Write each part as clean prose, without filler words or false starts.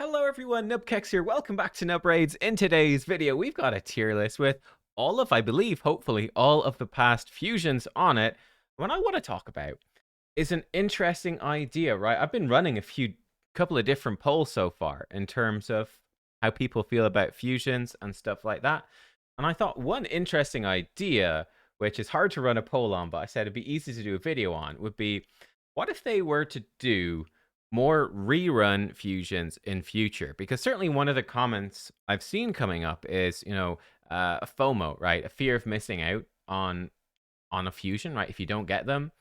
Hello everyone, nubkeks here. Welcome back to Nub Raids. In today's video, we've got a tier list with all of, I believe, hopefully, all of the past fusions on it. What I want to talk about is an interesting idea, right? I've been running couple of different polls so far in terms of how people feel about fusions and stuff like that. And I thought one interesting idea, which is hard to run a poll on, but I said it'd be easy to do a video on, would be what if they were to do more rerun fusions in future? Because certainly one of the comments I've seen coming up is, a FOMO, right? A fear of missing out on a fusion, right? If you don't get them,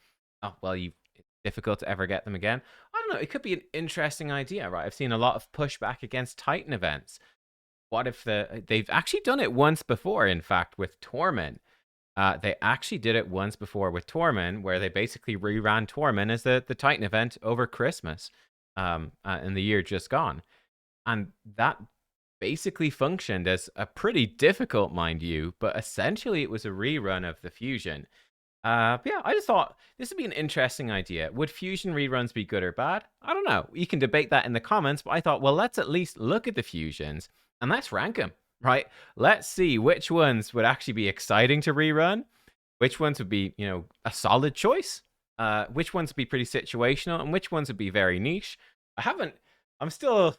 oh well, it's difficult to ever get them again. I don't know. It could be an interesting idea, right? I've seen a lot of pushback against Titan events. What if they've actually done it once before? In fact, with Torment, they actually did it once before with Torment, where they basically reran Torment as the Titan event over Christmas in the year just gone. And that basically functioned as a pretty difficult, mind you, but essentially it was a rerun of the Fusion. Yeah, I just thought this would be an interesting idea. Would Fusion reruns be good or bad? I don't know. You can debate that in the comments, but I thought, well, let's at least look at the Fusions and let's rank them, right? Let's see which ones would actually be exciting to rerun, which ones would be, a solid choice, which ones would be pretty situational, and which ones would be very niche. I'm still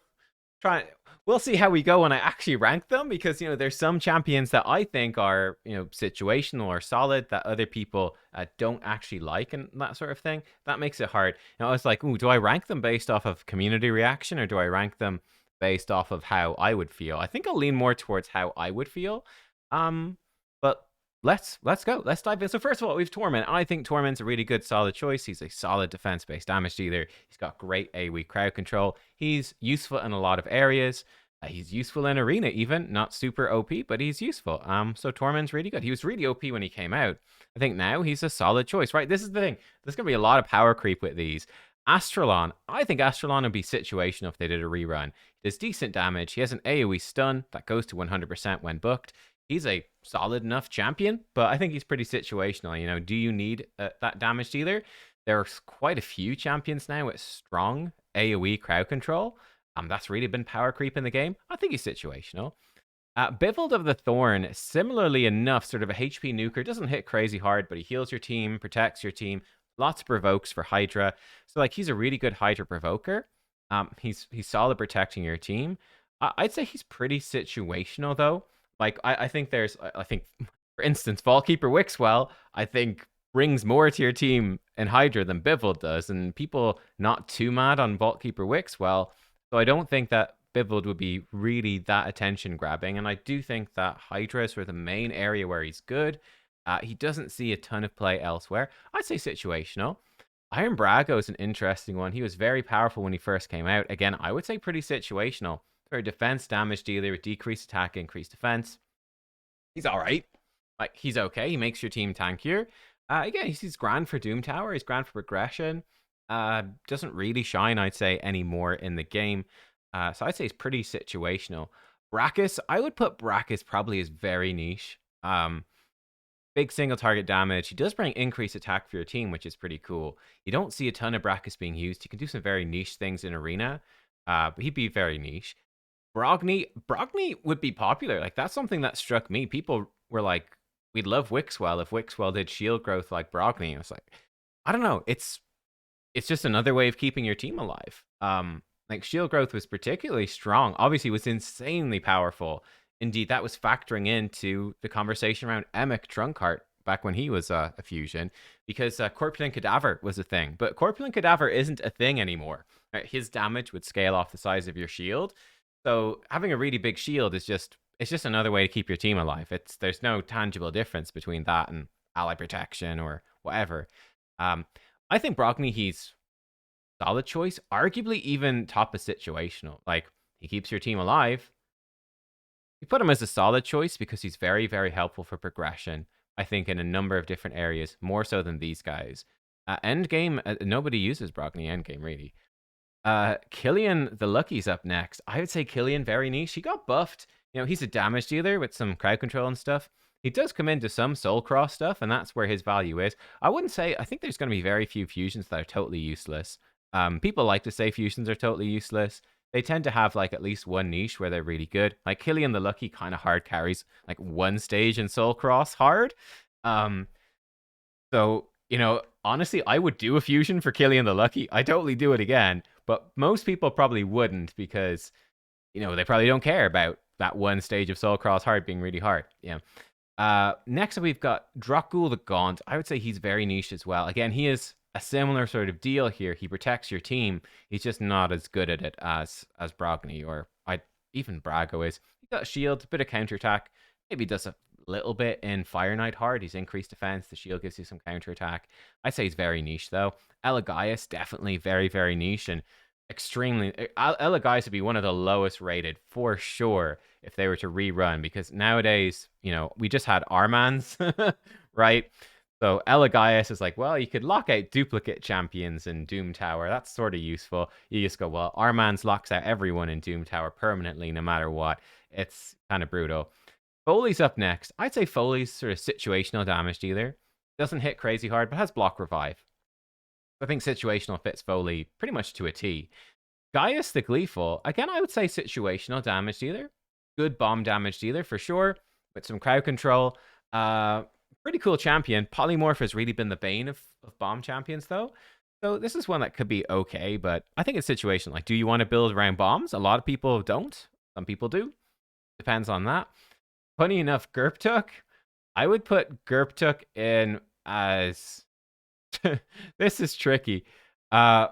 trying. We'll see how we go when I actually rank them, because there's some champions that I think are situational or solid that other people don't actually like, and that sort of thing. That makes it hard. I was like, ooh, do I rank them based off of community reaction, or do I rank them based off of how I would feel? I think I'll lean more towards how I would feel. But let's go. Let's dive in. So first of all, we've Torment. I think Torment's a really good, solid choice. He's a solid defense-based damage dealer. He's got great AoE crowd control. He's useful in a lot of areas. He's useful in Arena even. Not super OP, but he's useful. So Torment's really good. He was really OP when he came out. I think now he's a solid choice, right? This is the thing. There's going to be a lot of power creep with these. Astralon. I think Astralon would be situational if they did a rerun. He does decent damage. He has an AoE stun that goes to 100% when booked. He's a solid enough champion, but I think he's pretty situational. Do you need that damage dealer? There's quite a few champions now with strong AoE crowd control. That's really been power creep in the game. I think he's situational. Bivold of the Thorn, similarly enough, sort of a HP nuker. Doesn't hit crazy hard, but he heals your team, protects your team. Lots of provokes for Hydra. So, he's a really good Hydra provoker. He's solid protecting your team. I'd say he's pretty situational, though. I think for instance, Vaultkeeper Wixwell, I think brings more to your team in Hydra than Bivold does, and people not too mad on Vaultkeeper Wixwell. So I don't think that Bivold would be really that attention grabbing, and I do think that Hydra is sort of the main area where he's good. He doesn't see a ton of play elsewhere. I'd say situational. Iron Brago is an interesting one. He was very powerful when he first came out. Again, I would say pretty situational. For a defense damage dealer with decreased attack, increased defense, he's all right. He's okay. He makes your team tankier. Again, he's grand for Doom Tower. He's grand for progression. Doesn't really shine, I'd say, anymore in the game. So I'd say he's pretty situational. Brachus, I would put Brachus probably as very niche. Big single target damage. He does bring increased attack for your team, which is pretty cool. You don't see a ton of Brachus being used. He can do some very niche things in Arena, but he'd be very niche. Brogni would be popular. That's something that struck me. People were like, we'd love Wixwell if Wixwell did shield growth like Brogni. I was like, I don't know. It's just another way of keeping your team alive. Shield growth was particularly strong. Obviously, it was insanely powerful. Indeed, that was factoring into the conversation around Emic Trunkheart back when he was a fusion, because Corpulent Cadaver was a thing. But Corpulent Cadaver isn't a thing anymore. Right? His damage would scale off the size of your shield. So having a really big shield is just another way to keep your team alive. There's no tangible difference between that and ally protection or whatever. I think Brogni, he's solid choice, arguably even top of situational. He keeps your team alive. You put him as a solid choice because he's very, very helpful for progression, I think, in a number of different areas, more so than these guys. Endgame, nobody uses Brogni endgame, really. Killian the Lucky's up next. I would say Killian, very niche. He got buffed. He's a damage dealer with some crowd control and stuff. He does come into some Soul Cross stuff, and that's where his value is. I think there's going to be very few fusions that are totally useless. People like to say fusions are totally useless. they tend to have like at least one niche where they're really good. Like Killian the Lucky kind of hard carries like one stage in Soul Cross hard. Um, so, honestly, I would do a fusion for Killian the Lucky. I totally do it again, but most people probably wouldn't because, they probably don't care about that one stage of Soul Cross hard being really hard. Yeah. Next up, we've got Drokgul the Gaunt. I would say he's very niche as well. Again, he is a similar sort of deal here. He protects your team. He's just not as good at it as Brogni or even Brago is. He's got a shield, a bit of counterattack. Maybe does a little bit in Fire Knight hard. He's increased defense. The shield gives you some counterattack. I'd say he's very niche though. Elagaius, definitely very, very niche and extremely. Elagaius would be one of the lowest rated for sure if they were to rerun because nowadays, we just had Armans, right? So Elagaius is like, well, you could lock out duplicate champions in Doom Tower. That's sort of useful. You just go, well, Armans locks out everyone in Doom Tower permanently, no matter what. It's kind of brutal. Foley's up next. I'd say Foley's sort of situational damage dealer. Doesn't hit crazy hard, but has block revive. I think situational fits Foley pretty much to a T. Gaius the Gleeful, again, I would say situational damage dealer. Good bomb damage dealer for sure, with some crowd control. Pretty cool champion. Polymorph has really been the bane of bomb champions, though. So this is one that could be okay, but I think it's situational. Like, do you want to build around bombs? A lot of people don't. Some people do. Depends on that. Funny enough, Gerptuk, I would put Gerptuk in as... This is tricky. So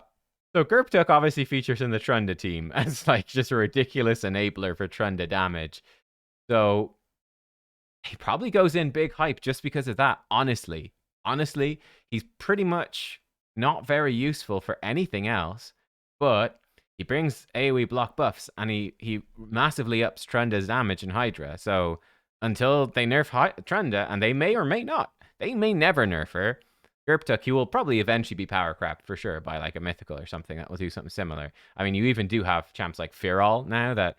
Gerptuk obviously features in the Trunda team as like just a ridiculous enabler for Trunda damage. So he probably goes in big hype just because of that. Honestly, he's pretty much not very useful for anything else, but he brings AoE block buffs and he massively ups Trunda's damage in Hydra. So until they nerf Trunda, and they may or may not, they may never nerf her, Gerptuk, he will probably eventually be power crapped for sure by like a mythical or something that will do something similar. I mean, you even do have champs like Firol now that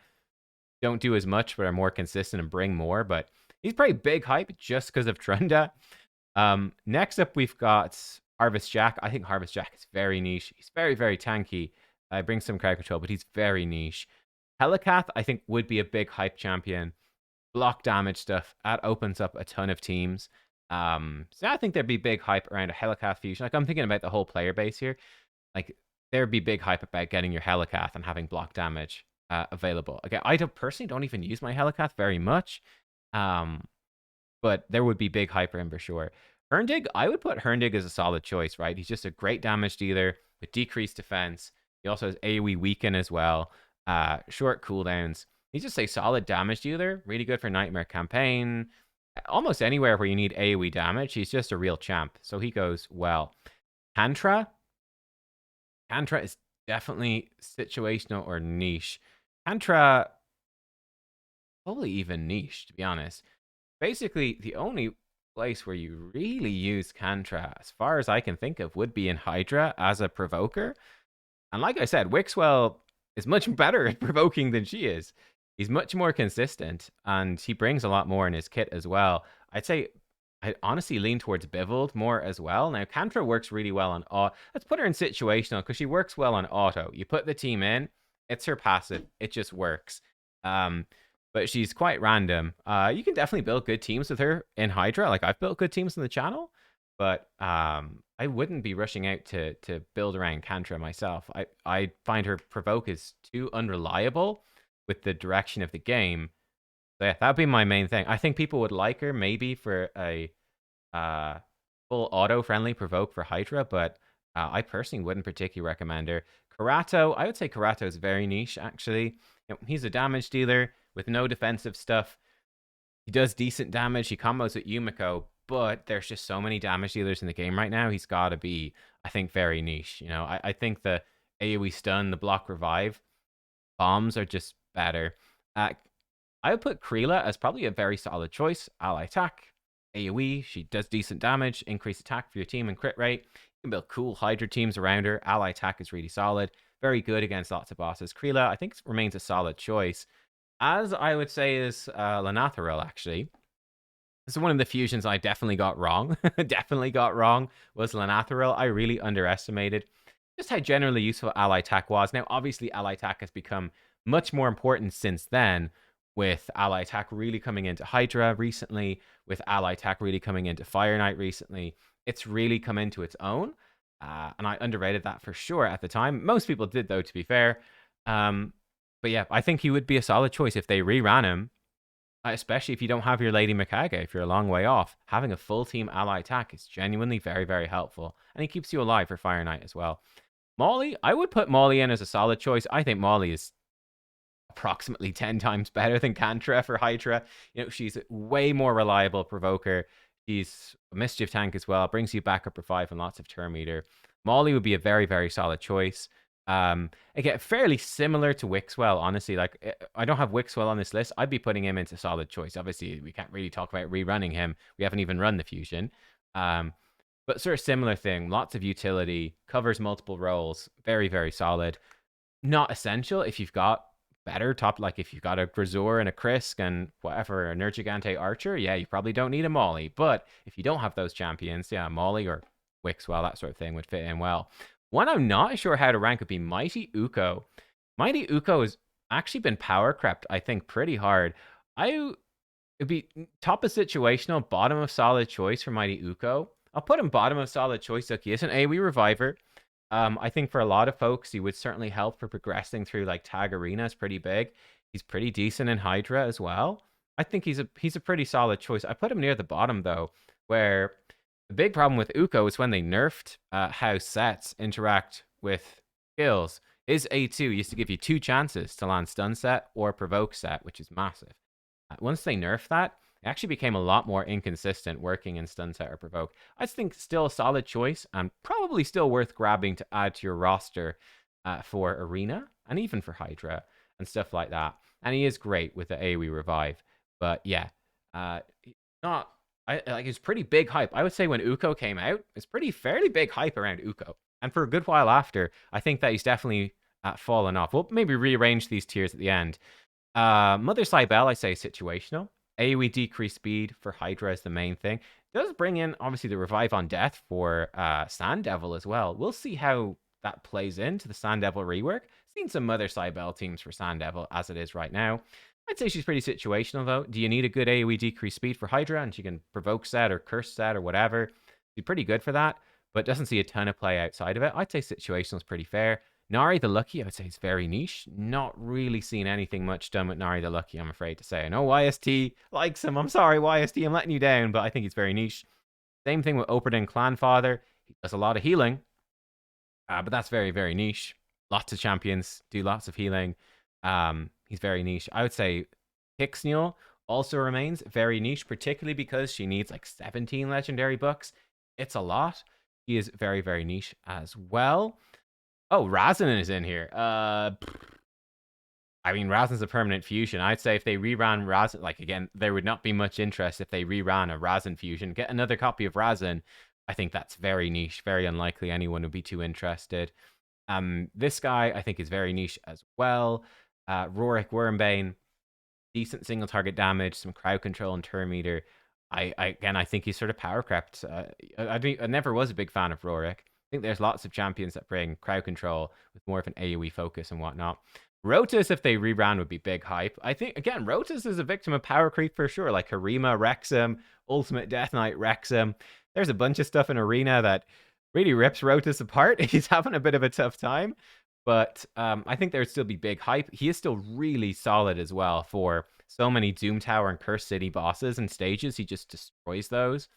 don't do as much but are more consistent and bring more, but he's pretty big hype just because of Trunda. Next up, we've got Harvest Jack. I think Harvest Jack is very niche. He's very, very tanky. Brings some crowd control, but he's very niche. Helicath, I think, would be a big hype champion. Block damage stuff. That opens up a ton of teams. So I think there'd be big hype around a Helicath fusion. Like, I'm thinking about the whole player base here. Like, there'd be big hype about getting your Helicath and having block damage available. Again, I personally don't even use my Helicath very much. But there would be big hype for him for sure. Herndig, I would put Herndig as a solid choice, right? He's just a great damage dealer with decreased defense. He also has AoE weaken as well. Short cooldowns. He's just a solid damage dealer. Really good for Nightmare Campaign. Almost anywhere where you need AoE damage, he's just a real champ. So he goes well. Kantra is definitely situational or niche. Kantra, probably even niche, to be honest. Basically, the only place where you really use Kantra, as far as I can think of, would be in Hydra as a provoker. And like I said, Wixwell is much better at provoking than she is. He's much more consistent, and he brings a lot more in his kit as well. I'd say I honestly lean towards Bivold more as well. Now, Kantra works really well on auto. Let's put her in situational because she works well on auto. You put the team in, it's her passive. It just works. But she's quite random. You can definitely build good teams with her in Hydra. Like, I've built good teams on the channel, but I wouldn't be rushing out to build around Kantra myself. I find her provoke is too unreliable with the direction of the game. So yeah, that'd be my main thing. I think people would like her maybe for a full auto-friendly provoke for Hydra, but I personally wouldn't particularly recommend her. Karato, I would say Karato is very niche, actually. He's a damage dealer with no defensive stuff. He does decent damage. He combos with Yumiko, but there's just so many damage dealers in the game right now. He's got to be, I think, very niche. I think the AoE stun, the block revive, bombs are just better. I would put Kreela as probably a very solid choice. Ally attack, AoE, she does decent damage, increase attack for your team and crit rate. You can build cool Hydra teams around her. Ally attack is really solid. Very good against lots of bosses. Kreela, I think, remains a solid choice. As I would say is Lanatharil, actually. This is one of the fusions I definitely got wrong. Definitely got wrong was Lanatharil. I really underestimated. just how generally useful ally attack was. Now, obviously, ally attack has become much more important since then, with ally attack really coming into Hydra recently, with ally attack really coming into Fire Knight recently. It's really come into its own, and I underrated that for sure at the time. Most people did, though, to be fair. But yeah, I think he would be a solid choice if they reran him, especially if you don't have your Lady Mikage, if you're a long way off. Having a full team ally attack is genuinely very, very helpful, and he keeps you alive for Fire Knight as well. Molly, I would put Molly in as a solid choice. I think Molly is approximately 10 times better than Kantra for Hydra. You know, she's a way more reliable provoker. She's a mischief tank as well. Brings you back up for 5 and lots of turn meter. Molly would be a very, very solid choice. Again, fairly similar to Wixwell, honestly. Like, I don't have Wixwell on this list. I'd be putting him into solid choice. Obviously, we can't really talk about rerunning him. We haven't even run the fusion. But sort of similar thing. Lots of utility, covers multiple roles. Very, very solid. Not essential if you've got better top, like if you've got a Grisor and a Krisk and whatever, a Nergigante Archer, yeah, you probably don't need a Molly. But if you don't have those champions, yeah, Molly or Wixwell, that sort of thing would fit in well. One I'm not sure how to rank would be Mighty Uko. Mighty Uko has actually been power crept, I think, pretty hard. It'd be top of situational, bottom of solid choice for Mighty Uko. I'll put him bottom of solid choice. Look, he is an AoE reviver. I think for a lot of folks, he would certainly help for progressing through like Tag Arena is pretty big. He's pretty decent in Hydra as well. I think he's a pretty solid choice. I put him near the bottom though, where the big problem with Uko is when they nerfed how sets interact with skills. His A2 used to give you 2 chances to land stun set or provoke set, which is massive. Once they nerfed that, it actually became a lot more inconsistent working in stun set or provoke. I think still a solid choice and probably still worth grabbing to add to your roster for Arena and even for Hydra and stuff like that. And he is great with the AoE revive. But yeah, not like it's pretty big hype. I would say when Uko came out, it's fairly big hype around Uko. And for a good while after, I think that he's definitely fallen off. We'll maybe rearrange these tiers at the end. Mother Cybele, I say situational. AoE decreased speed for Hydra is the main thing. Does bring in, obviously, the revive on death for Sand Devil as well. We'll see how that plays into the Sand Devil rework. Seen some Mother Cybele teams for Sand Devil as it is right now. I'd say she's pretty situational, though. Do you need a good AoE decreased speed for Hydra? And she can provoke set or curse set or whatever. She's pretty good for that, but doesn't see a ton of play outside of it. I'd say situational is pretty fair. Nari the Lucky, I would say, is very niche. Not really seen anything much done with Nari the Lucky, I'm afraid to say. I know YST likes him. I'm sorry, YST, I'm letting you down, but I think he's very niche. Same thing with Operdin Clanfather. He does a lot of healing, but that's very, very niche. Lots of champions do lots of healing. He's very niche. I would say Pixniel also remains very niche, particularly because she needs like 17 legendary books. It's a lot. He is very, very niche as well. Oh, Razin is in here. I mean, Razin's a permanent fusion. I'd say if they reran Razin, like again, there would not be much interest if they reran a Razin fusion. Get another copy of Razin. I think that's very niche. Very unlikely anyone would be too interested. This guy I think is very niche as well. Rorik Wormbane, decent single target damage, some crowd control and turn meter. I think he's sort of power crept. I never was a big fan of Rorik. I think there's lots of champions that bring crowd control with more of an AoE focus and whatnot. Rotus, if they reran, would be big hype. I think, again, Rotus is a victim of power creep for sure. Like Harima wrecks him, Ultimate Death Knight wrecks him. There's a bunch of stuff in Arena that really rips Rotus apart. He's having a bit of a tough time. But I think there'd still be big hype. He is still really solid as well for so many Doom Tower and Curse City bosses and stages. He just destroys those.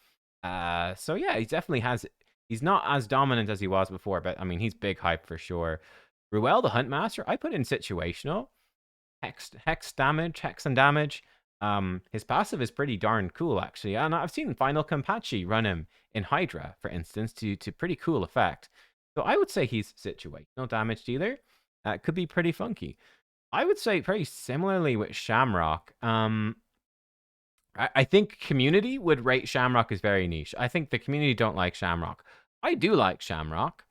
So yeah, he definitely has. He's not as dominant as he was before, but I mean, he's big hype for sure. Ruel, the Huntmaster, I put in situational. Hex damage, hex and damage. His passive is pretty darn cool, actually. And I've seen Final Kampachi run him in Hydra, for instance, to pretty cool effect. So I would say he's situational damage dealer. Could be pretty funky. I would say very similarly with Shamrock. I think community would rate Shamrock as very niche. I think the community don't like Shamrock. I do like Shamrock.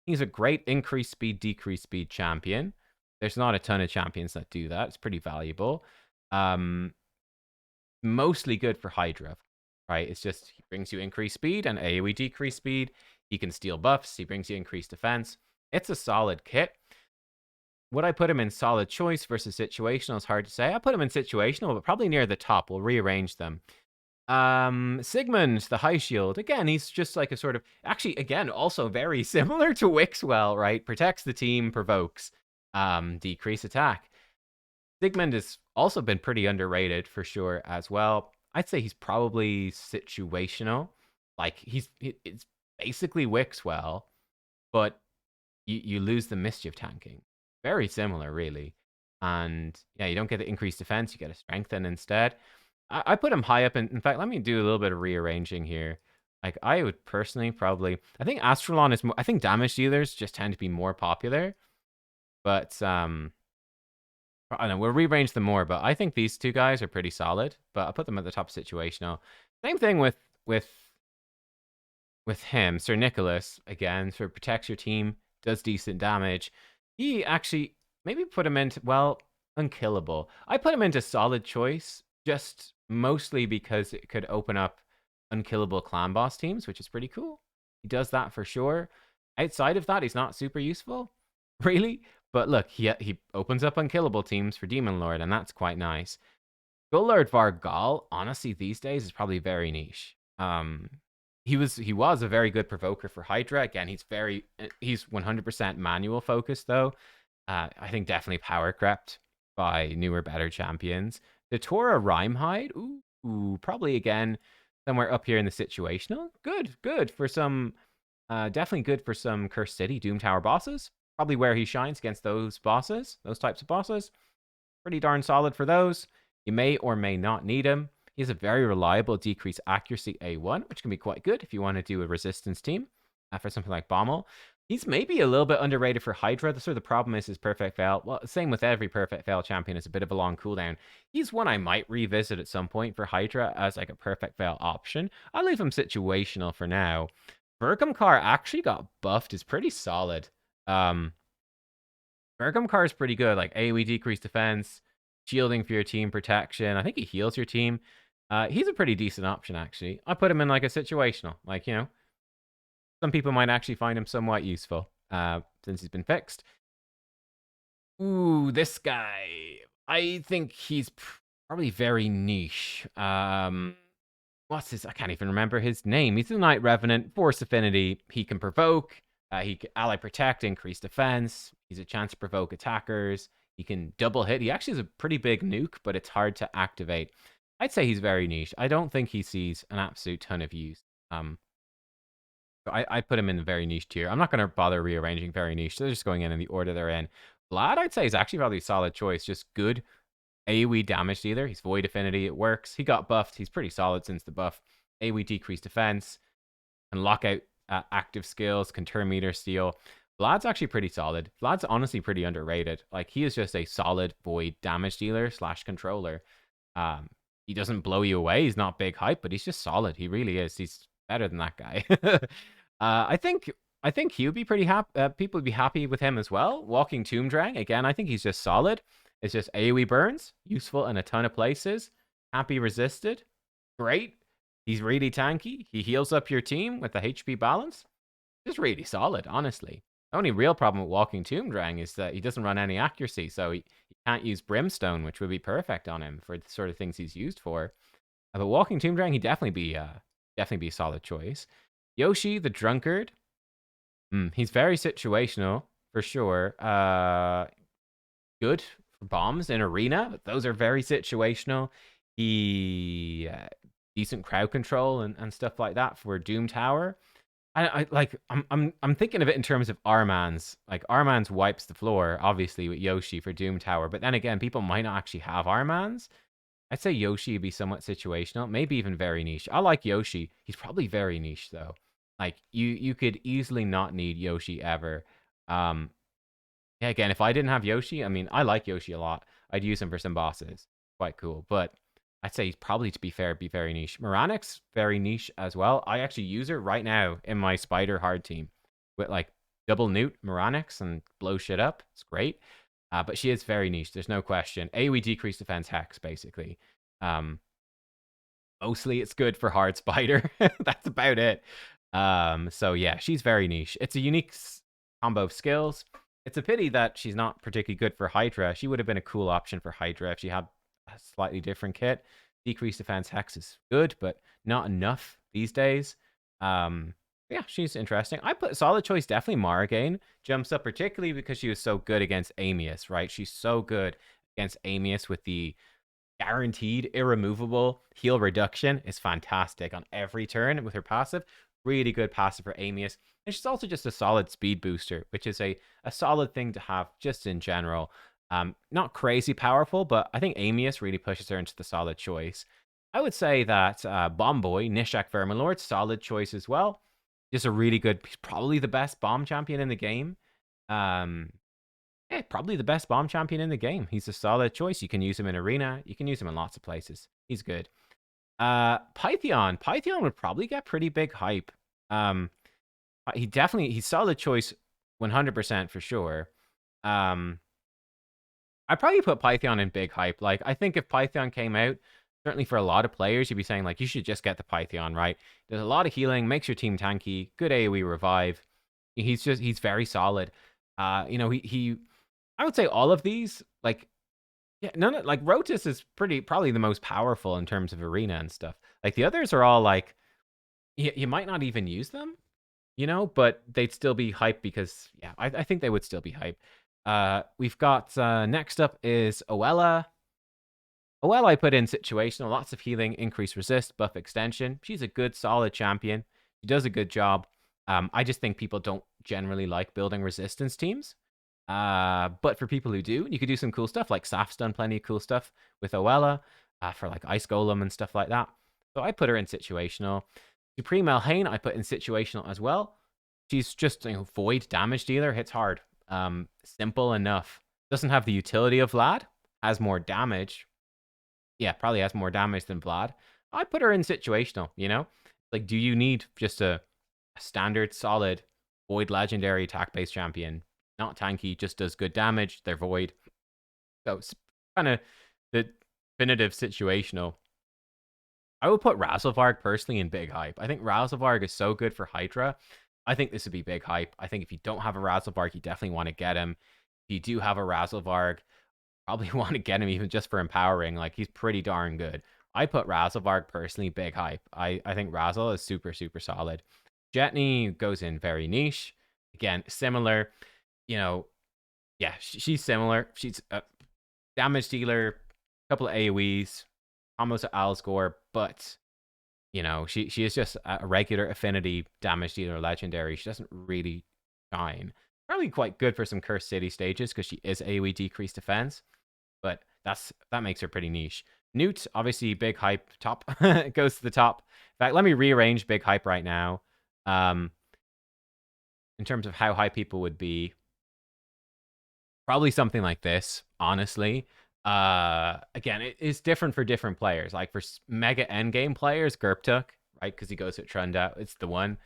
He's a great increase speed, decrease speed champion. There's not a ton of champions that do that. It's pretty valuable. Mostly good for Hydra, right? It's just he brings you increased speed and AoE decrease speed. He can steal buffs. He brings you increased defense. It's a solid kit. Would I put him in solid choice versus situational is hard to say. I put him in situational, but probably near the top. We'll rearrange them. Sigmund, the high shield. Again, he's just like a sort of actually again also very similar to Wixwell, right? Protects the team, provokes, decrease attack. Sigmund has also been pretty underrated for sure as well. I'd say he's probably situational. Like it's basically Wixwell, but you lose the mischief tanking. Very similar, really. And yeah, you don't get the increased defense, you get a strengthen instead. I put him high up. In fact, let me do a little bit of rearranging here. Like, I would personally probably... I think Astrolon is more... I think damage dealers just tend to be more popular. But, I don't know, we'll rearrange them more. But I think these two guys are pretty solid. But I'll put them at the top situational. Same thing with him. Sir Nicholas, again, sort of protects your team, does decent damage. He actually... Maybe put him into... Well, unkillable. I put him into solid choice just mostly because it could open up unkillable clan boss teams, which is pretty cool. He does that for sure. Outside of that, he's not super useful, really. But look, he opens up unkillable teams for Demon Lord, and that's quite nice. Gullard Vargal, honestly, these days is probably very niche. He was a very good provoker for Hydra. Again, he's 100% manual focused though. I think definitely power crept by newer, better champions. The Tora Rhymehide, ooh, probably again somewhere up here in the situational. Good for some, definitely good for some Cursed City Doom Tower bosses. Probably where he shines against those bosses, those types of bosses. Pretty darn solid for those. You may or may not need him. He has a very reliable decrease accuracy A1, which can be quite good if you want to do a resistance team for something like Bommel. He's maybe a little bit underrated for Hydra. The problem is his Perfect Veil. Well, same with every Perfect Veil champion. It's a bit of a long cooldown. He's one I might revisit at some point for Hydra as like a Perfect Veil option. I'll leave him situational for now. Vergamkar actually got buffed. Is pretty solid. Vergamkar is pretty good. Like AoE decreased defense, shielding for your team, protection. I think he heals your team. He's a pretty decent option, actually. I put him in like a situational. Like, some people might actually find him somewhat useful since he's been fixed. Ooh, this guy. I think he's probably very niche. What's his? I can't even remember his name. He's a Knight Revenant, Force Affinity. He can provoke. He can ally protect, increase defense. He's a chance to provoke attackers. He can double hit. He actually is a pretty big nuke, but it's hard to activate. I'd say he's very niche. I don't think he sees an absolute ton of use. So I put him in the very niche tier. I'm not going to bother rearranging very niche. They're just going in the order they're in. Vlad, I'd say, is actually probably a solid choice. Just good AoE damage dealer. He's Void Affinity. It works. He got buffed. He's pretty solid since the buff. AoE decreased defense. Can lock out active skills. Can turn meter steal. Vlad's actually pretty solid. Vlad's honestly pretty underrated. Like, he is just a solid Void damage dealer / controller. He doesn't blow you away. He's not big hype, but he's just solid. He really is. He's better than that guy. I think he would be pretty happy. People would be happy with him as well. Walking Tomb Drang, again, I think he's just solid. It's just AoE burns, useful in a ton of places. Can't be resisted. Great. He's really tanky. He heals up your team with the HP balance. Just really solid, honestly. The only real problem with Walking Tomb Drang is that he doesn't run any accuracy, so he can't use Brimstone, which would be perfect on him for the sort of things he's used for. But Walking Tomb Drang, he'd definitely be a solid choice. Yoshi, the Drunkard. He's very situational, for sure. Good for bombs in Arena. Those are very situational. He decent crowd control and stuff like that for Doom Tower. I'm thinking of it in terms of Arman's. Like, Arman's wipes the floor, obviously, with Yoshi for Doom Tower. But then again, people might not actually have Arman's. I'd say Yoshi would be somewhat situational, maybe even very niche. I like Yoshi. He's probably very niche, though. Like, you could easily not need Yoshi ever. Yeah, again, if I didn't have Yoshi, I mean, I like Yoshi a lot. I'd use him for some bosses. Quite cool. But I'd say probably, to be fair, be very niche. Moranix, very niche as well. I actually use her right now in my Spider Hard team with, like, double Newt Moranix and blow shit up. It's great. But she is very niche. There's no question. AoE decreased defense hex, basically. Mostly it's good for hard spider. That's about it. So yeah, she's very niche. It's a unique combo of skills. It's a pity that she's not particularly good for Hydra. She would have been a cool option for Hydra if she had a slightly different kit. Decreased defense hex is good, but not enough these days. Yeah, she's interesting. I put solid choice, definitely Margain. Jumps up particularly because she was so good against Amius, right? She's so good against Amius with the guaranteed irremovable heal reduction is fantastic on every turn with her passive. Really good passive for Amius. And she's also just a solid speed booster, which is a solid thing to have just in general. Not crazy powerful, but I think Amius really pushes her into the solid choice. I would say that Bomb Boy, Nishak Verminlord, solid choice as well. Just a really good, probably the best bomb champion in the game. Yeah, probably the best bomb champion in the game. He's a solid choice. You can use him in Arena. You can use him in lots of places. He's good. Pythion. Pythion would probably get pretty big hype. He's solid choice 100% for sure. I'd probably put Pythion in big hype. Like, I think if Pythion came out, certainly for a lot of players, you'd be saying, like, you should just get the Pythion, right? There's a lot of healing, makes your team tanky, good AoE revive. He's very solid. I would say all of these, like, yeah, like, Rotus is probably the most powerful in terms of Arena and stuff. Like, the others are all, like, you might not even use them, but they'd still be hype because, yeah, I think they would still be hype. We've got, next up is Oella. Oella I put in situational, lots of healing, increased resist, buff extension. She's a good, solid champion. She does a good job. I just think people don't generally like building resistance teams. But for people who do, you could do some cool stuff. Like Saf's done plenty of cool stuff with Oella for like Ice Golem and stuff like that. So I put her in situational. Supreme Elhain I put in situational as well. She's just void damage dealer, hits hard. Simple enough. Doesn't have the utility of Vlad. Has more damage. Yeah, probably has more damage than Vlad. I put her in situational, Like, do you need just a standard, solid, void legendary attack-based champion? Not tanky, just does good damage. They're void. So it's kind of the definitive situational. I would put Razelvarg personally in big hype. I think Razelvarg is so good for Hydra. I think this would be big hype. I think if you don't have a Razelvarg, you definitely want to get him. If you do have a Razelvarg, probably want to get him even just for empowering. Like, he's pretty darn good. I put Razelvarg personally big hype. I think Razel is super, super solid. Jetney goes in very niche. Again, similar. Yeah, she's similar. She's a damage dealer, a couple of AoEs, almost an Alsgore, but she is just a regular affinity damage dealer legendary. She doesn't really shine. Probably quite good for some Cursed City stages because she is AoE decreased defense, but that makes her pretty niche. Newt, obviously big hype, top goes to the top. In fact, let me rearrange big hype right now. In terms of how high people would be, probably something like this, honestly. Again, it is different for different players. Like for mega endgame players, Gerptuk, right? Because he goes with Trunda. It's the one.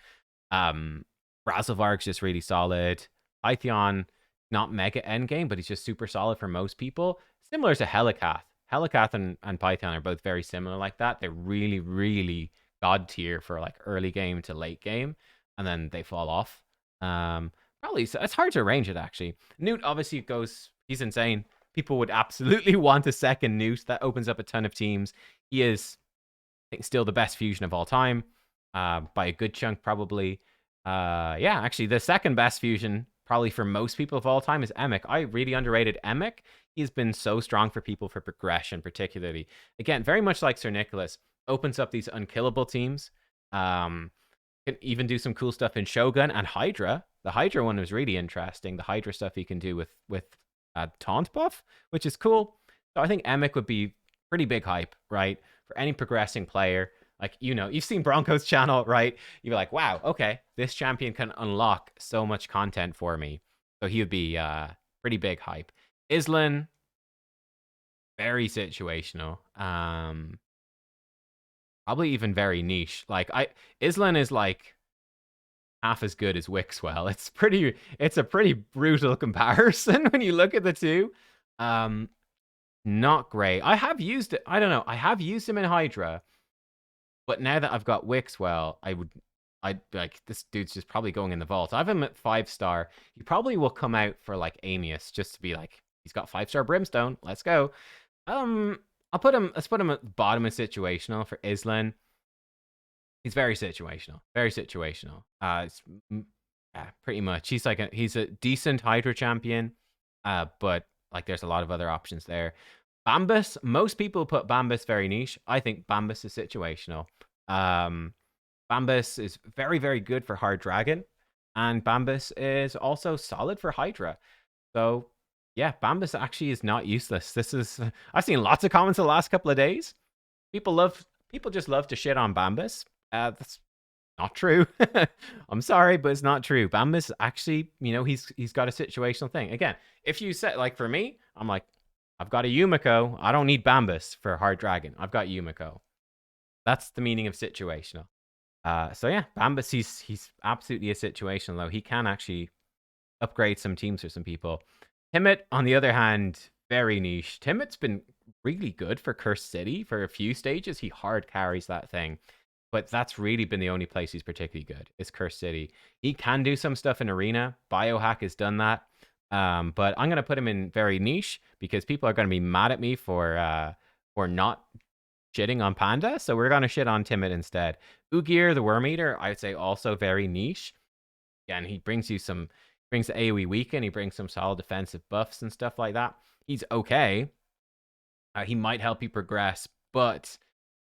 Razelvarg's just really solid. Pythion, not mega endgame, but he's just super solid for most people. Similar to Helicath. Helicath and Python are both very similar like that. They're really, really god tier for like early game to late game, and then they fall off. Probably it's hard to arrange it actually. Newt obviously he's insane. People would absolutely want a second Newt. That opens up a ton of teams. He is, I think, still the best fusion of all time, by a good chunk probably. Yeah, actually the second best fusion probably for most people of all time is Emic. I really underrated Emic. He's been so strong for people for progression, particularly. Again, very much like Sir Nicholas, opens up these unkillable teams. Can even do some cool stuff in Shogun and Hydra. The Hydra one was really interesting. The Hydra stuff he can do with taunt buff, which is cool. So I think Emic would be pretty big hype, right? For any progressing player. Like, you've seen Bronco's channel, right? You're like, wow, okay, this champion can unlock so much content for me. So he would be pretty big hype. Islan, very situational. Probably even very niche. Like, Islan is like half as good as Wixwell. It's a pretty brutal comparison when you look at the two. Not great. I have used it. I don't know. I have used him in Hydra. But now that I've got Wixwell, I would this dude's just probably going in the vault. I have him at 5-star. He probably will come out for like Amius just to be like, he's got 5-star brimstone. Let's go. Let's put him at the bottom of situational for Islan. He's very situational. Very situational. Yeah, pretty much. He's a decent Hydra champion. But like there's a lot of other options there. Bambus, most people put Bambus very niche. I think Bambus is situational. Bambus is very, very good for Hard Dragon, and Bambus is also solid for Hydra. So yeah, Bambus actually is not useless. I've seen lots of comments the last couple of days. People just love to shit on Bambus. That's not true. I'm sorry, but it's not true. Bambus actually, he's got a situational thing. Again, if you set, like for me, I'm like, I've got a Yumiko. I don't need Bambus for Hard Dragon. I've got Yumiko. That's the meaning of situational. So yeah, Bambus, he's absolutely a situational though. He can actually upgrade some teams for some people. Timid, on the other hand, very niche. Timid's been really good for Cursed City for a few stages. He hard carries that thing. But that's really been the only place he's particularly good, is Cursed City. He can do some stuff in Arena. Biohack has done that. But I'm going to put him in very niche because people are going to be mad at me for not shitting on Panda. So we're going to shit on Timid instead. Ugir, the Worm Eater, I'd say also very niche. Again, he brings the AoE weaken. He brings some solid defensive buffs and stuff like that. He's okay. He might help you progress, but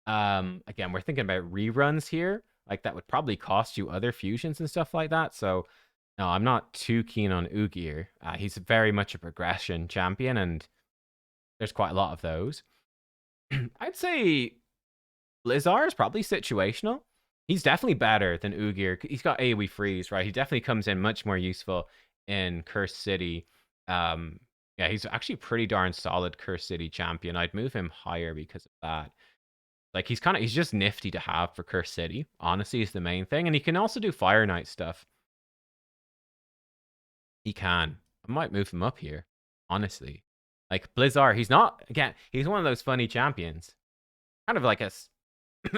again, we're thinking about reruns here. Like that would probably cost you other fusions and stuff like that. So no, I'm not too keen on Ugir. He's very much a progression champion, and there's quite a lot of those. I'd say Blizzard is probably situational. He's definitely better than Ugir. He's got AoE freeze, right? He definitely comes in much more useful in Cursed City. Yeah, he's actually pretty darn solid Cursed City champion. I'd move him higher because of that. Like he's just nifty to have for Cursed City. Honestly, is the main thing, and he can also do Fire Knight stuff. He can. I might move him up here. Honestly, like Blizzard, he's one of those funny champions. Kind of like a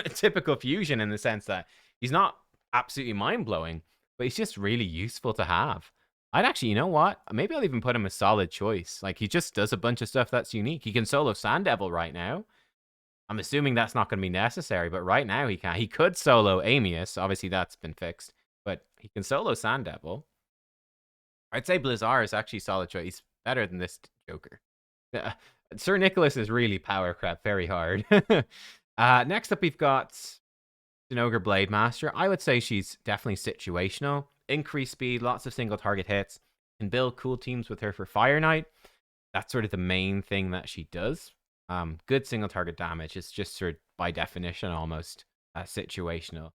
typical fusion in the sense that he's not absolutely mind blowing, but he's just really useful to have. I'd actually, you know what? Maybe I'll even put him a solid choice. Like he just does a bunch of stuff that's unique. He can solo Sand Devil right now. I'm assuming that's not going to be necessary, but right now he can. He could solo Amius. Obviously, that's been fixed, but he can solo Sand Devil. I'd say Blizzard is actually solid choice. He's better than this Joker. Sir Nicholas is really power crap very hard. Next up, we've got Zinogre Blade Master. I would say she's definitely situational. Increased speed, lots of single target hits. Can build cool teams with her for Fire Knight. That's sort of the main thing that she does. Good single target damage. It's just sort of by definition almost situational.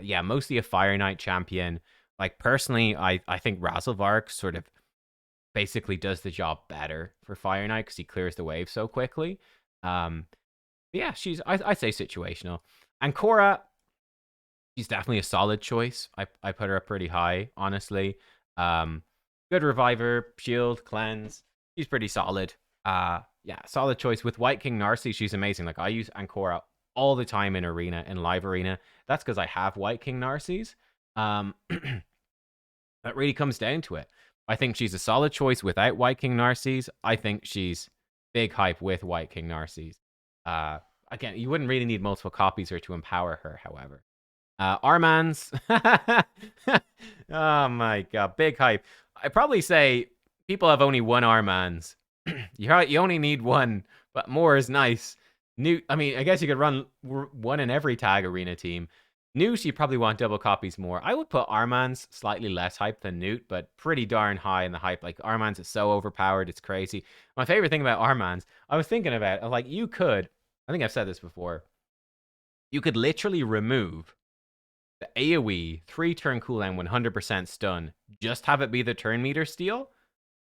Yeah, mostly a Fire Knight champion. Like personally, I think Razelvark sort of basically does the job better for Fire Knight because he clears the wave so quickly. Yeah, I'd say situational. And Korra, she's definitely a solid choice. I put her up pretty high, honestly. Good reviver, shield, cleanse. She's pretty solid. Yeah, solid choice. With White King Narcy, she's amazing. Like I use Ancora all the time in live arena. That's because I have White King Narcy's. That really comes down to it. I think she's a solid choice without White King Narcy's. I think she's big hype with White King Narcy's. Again, you wouldn't really need multiple copies or to empower her, however. Armans. Oh my god, big hype. I'd probably say people have only one Armans. You only need one, but more is nice. I guess you could run one in every tag arena team. Newt, you probably want double copies more. I would put Armans slightly less hype than Newt, but pretty darn high in the hype. Like, Armans is so overpowered, it's crazy. My favorite thing about Armans, I was thinking about, like, I think I've said this before, you could literally remove the AoE 3-turn cooldown 100% stun, just have it be the turn meter steal.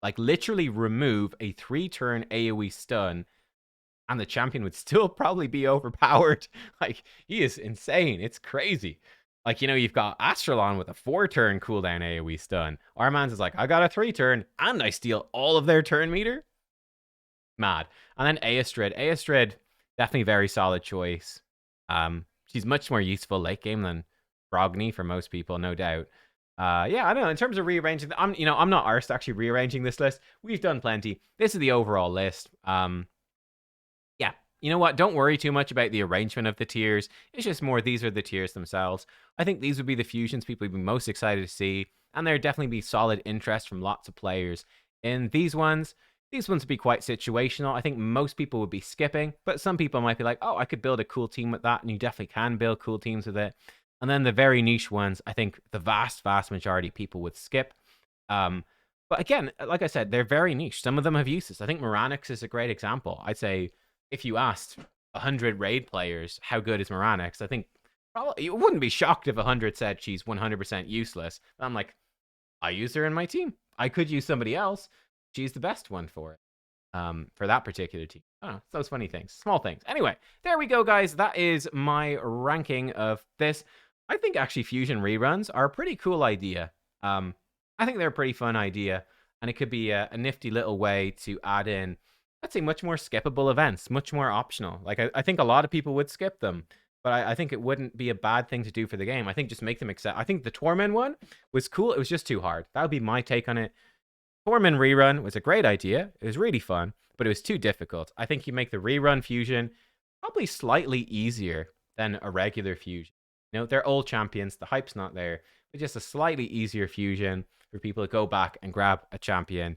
Like, literally remove a 3-turn AoE stun, and the champion would still probably be overpowered. Like, he is insane. It's crazy. Like, you've got Astralon with a 4-turn cooldown AoE stun. Armans is like, I got a 3-turn, and I steal all of their turn meter? Mad. And then Aestrid. Aestrid, definitely very solid choice. She's much more useful late game than groggy for most people, no doubt. Yeah, I don't know. In terms of rearranging, I'm not arsed actually rearranging this list. We've done plenty. This is the overall list. Yeah, you know what? Don't worry too much about the arrangement of the tiers. It's just more these are the tiers themselves. I think these would be the fusions people would be most excited to see, and there'd definitely be solid interest from lots of players in these ones. These ones would be quite situational. I think most people would be skipping, but some people might be like, oh, I could build a cool team with that, and you definitely can build cool teams with it. And then the very niche ones, I think the vast, vast majority of people would skip. But again, like I said, they're very niche. Some of them have uses. I think Moranix is a great example. I'd say if you asked 100 raid players how good is Moranix, I think probably you wouldn't be shocked if 100 said she's 100% useless. But I'm like, I use her in my team. I could use somebody else. She's the best one for it. For that particular team. I don't know, it's those funny things, small things. Anyway, there we go, guys. That is my ranking of this. I think actually fusion reruns are a pretty cool idea. I think they're a pretty fun idea, and it could be a nifty little way to add in, let's say, much more skippable events, much more optional. Like, I think a lot of people would skip them, but I think it wouldn't be a bad thing to do for the game. I think just make them accept. I think the Torment one was cool. It was just too hard. That would be my take on it. Torment rerun was a great idea. It was really fun, but it was too difficult. I think you make the rerun fusion probably slightly easier than a regular fusion. You know, they're old champions. The hype's not there, but just a slightly easier fusion for people to go back and grab a champion.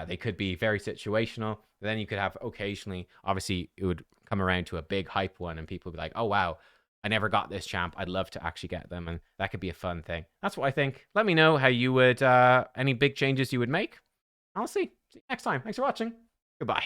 They could be very situational. But then you could have occasionally, obviously, it would come around to a big hype one, and people would be like, oh, wow, I never got this champ. I'd love to actually get them, and that could be a fun thing. That's what I think. Let me know how you would, any big changes you would make. I'll see. See you next time. Thanks for watching. Goodbye.